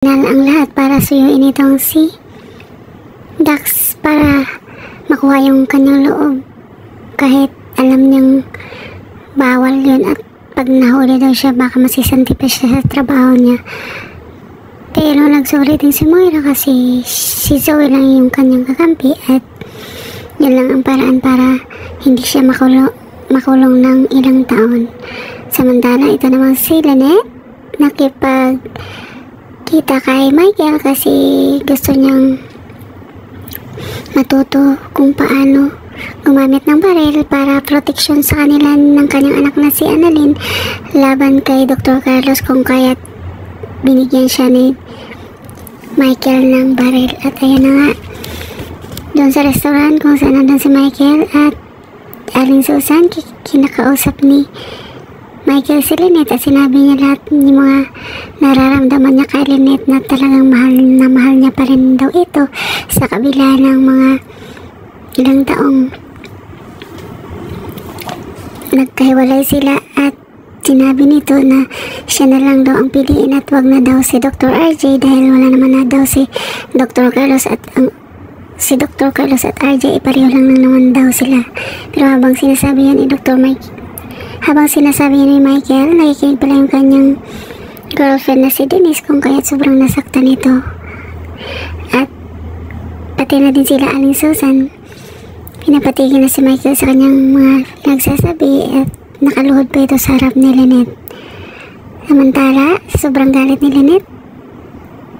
Ang lahat para suyuin itong si Dax para makuha yung kanyang loob kahit alam niyang bawal yun at pag nahuli daw siya baka masisanti pa siya sa trabaho niya. Pero nagsuri din si Moira kasi si Zoe lang yung kanyang kakampi at yun lang ang paraan para hindi siya makulong ng ilang taon. Samantala ito naman si Lynette nakipagkita kay Michael kasi gusto niyang matuto kung paano gumamit ng baril para proteksyon sa kanila ng kanyang anak na si Annalyn laban kay Dr. Carlos kung kaya't binigyan siya ni Michael ng baril. At ayan na nga, doon sa restaurant kung saan nandun si Michael at Aling Susan, kinakausap ni Michael si Lynette at sinabi niya lahat ng mga nararamdaman niya kay Lynette na talagang mahal niya pa rin daw ito sa kabila ng mga ilang taong nagkahiwalay sila. At sinabi nito na siya na lang daw ang piliin at wag na daw si Dr. RJ dahil wala naman na daw si Dr. Carlos at si Dr. Carlos at RJ pareho lang naman daw sila. Pero habang sinasabi yan ni Michael, nakikinig pala yung kanyang girlfriend na si Denise kung kaya't sobrang nasaktan ito. At pati na din sila Aling Susan. Pinapatigil na si Michael sa kanyang mga nagsasabi at nakaluhod pa ito sa harap ni Lynette. Samantala, sobrang galit ni Lynette,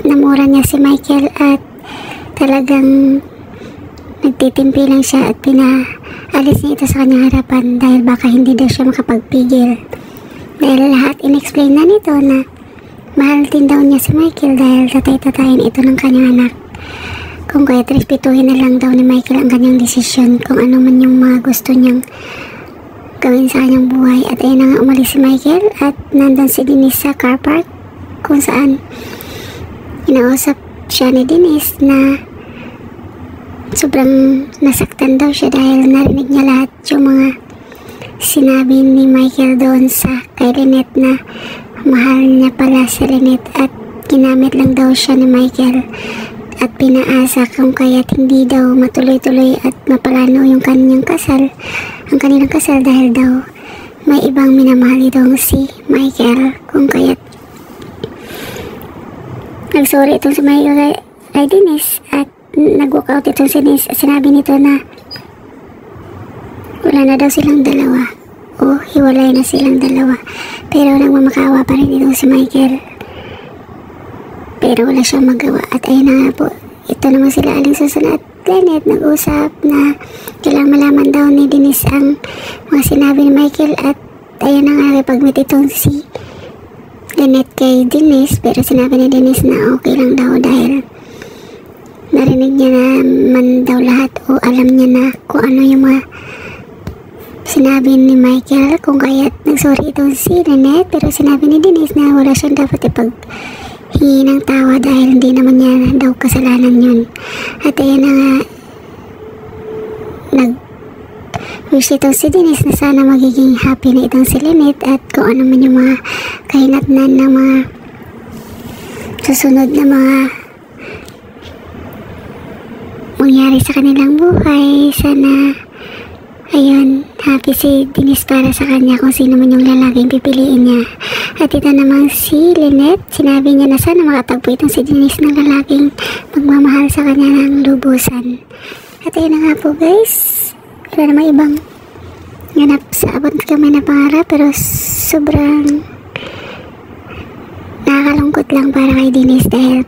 namura niya si Michael at talagang nagtitimpi lang siya at pinaalis niya ito sa kanyang harapan dahil baka hindi daw siya makapagpigil. Dahil lahat in-explain na nito na mahal din daw niya si Michael dahil tatay-tatayin ito ng kanyang anak. Kung kaya't respetuhin na lang daw ni Michael ang kanyang desisyon kung ano man yung mga gusto niyang gawin sa kanyang buhay. At ayun na nga, umalis si Michael at nandun si Denise sa car park kung saan inausap siya ni Denise na sobrang nasaktan daw siya dahil narinig niya lahat yung mga sinabi ni Michael doon sa kay Lynette na mahal niya pala si Lynette at ginamit lang daw siya ni Michael at pinaasa kung kaya't hindi daw matuloy-tuloy at mapalano yung kanilang kasal dahil daw may ibang minamahal itong si Michael. Kung kaya't nagsorry itong si Michael kay Denise at nag-walk out itong si Denise at sinabi nito na wala na daw silang dalawa o hiwalay na silang dalawa, pero nagmamakawa pa rin itong si Michael pero wala siyang magawa. At ayun na nga po, ito naman sila Aling Susan at Lynette nag-usap na kailangan malaman daw ni Denise ang mga sinabi ni Michael. At ayun na nga, ipag-meet itong si Lynette kay Denise pero sinabi ni Denise na okay lang daw dahil narinig niya naman daw lahat o alam niya na kung ano yung mga sinabi ni Michael. Kung kaya't nagsorry itong si Lynette pero sinabi ni Denise na wala siyang dapat ipaghingi ng tawa dahil hindi naman niya daw kasalanan yun. At ayun na nga, nag-wish itong si Denise na sana magiging happy na itong si Lynette at kung ano man yung mga kahinatnan ng mga susunod na mga mangyari sa kanilang buhay. Sana ayun, happy si Denise para sa kanya kung sino man yung lalaking pipiliin niya. At ito namang si Lynette, sinabi niya na sana makatagpo itong si Denise ng lalaking magmamahal sa kanya ng lubusan. At ayun na nga po guys, wala namang ibang ganap sa abot kami na pangarap pero sobrang nakakalungkot lang para kay Denise dahil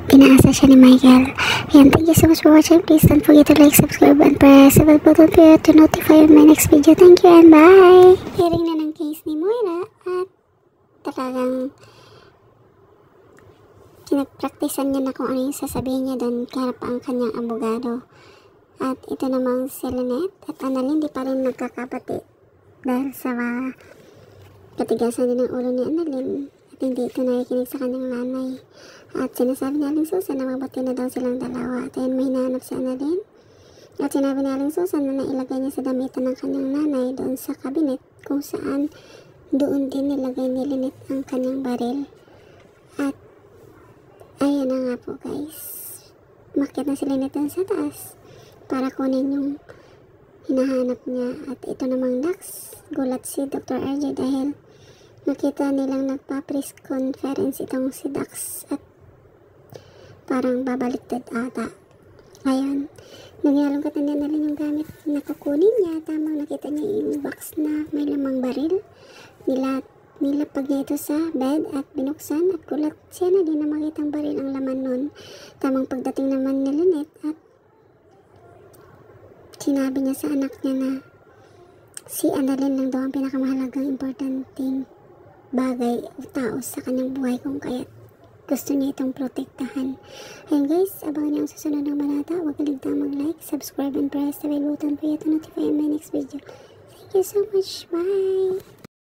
pinaasa siya ni Michael. Ayan, thank you so much for watching. Please don't forget to like, subscribe, and press the bell button for to notify on my next video. Thank you and bye! Hearing na ng case ni Moira at talagang pinagpraktisan niya na kung ano yung sasabihin niya doon kaya pa ang kanyang abogado. At ito namang si Lynette at Annalyn di pa rin nagkakapatid dahil sa katigasan din ng ulo ni Annalyn at hindi ito nakikinig sa kanyang nanay. At sinasabi ni Aling Susan na mabuti na daw silang dalawa. At ayun, may hinahanap si Annalyn. At sinabi ni Aling Susan na nailagay niya sa damitan ng kanyang nanay doon sa cabinet kung saan doon din nilagay ni Lynette ang kanyang baril. At Ayan na nga po guys. Umakyat na sila nito sa taas para kunin yung hinahanap niya. At ito namang Dax, gulat si Dr. RJ dahil nakita nilang nagpa-press conference itong si Dax at parang babaliktad ata. Ayun, nagyalong na rin yung gamit na kukunin niya. Tamang nakita niya yung box na may lamang baril. Nilapag niya ito sa bed at binuksan at gulat siya na din na makitang baril ang laman nun. Tamang pagdating naman ni Lynette at sinabi niya sa anak niya na si Annalyn lang daw ang pinakamahalagang importanteng bagay o tao sa kanyang buhay kung kaya gusto niya itong protektahan. Ayun guys, abangan niyo ang susunod ng balata. Huwag kaligtang mag-like, subscribe, and press the bell button para to notify my next video. Thank you so much. Bye!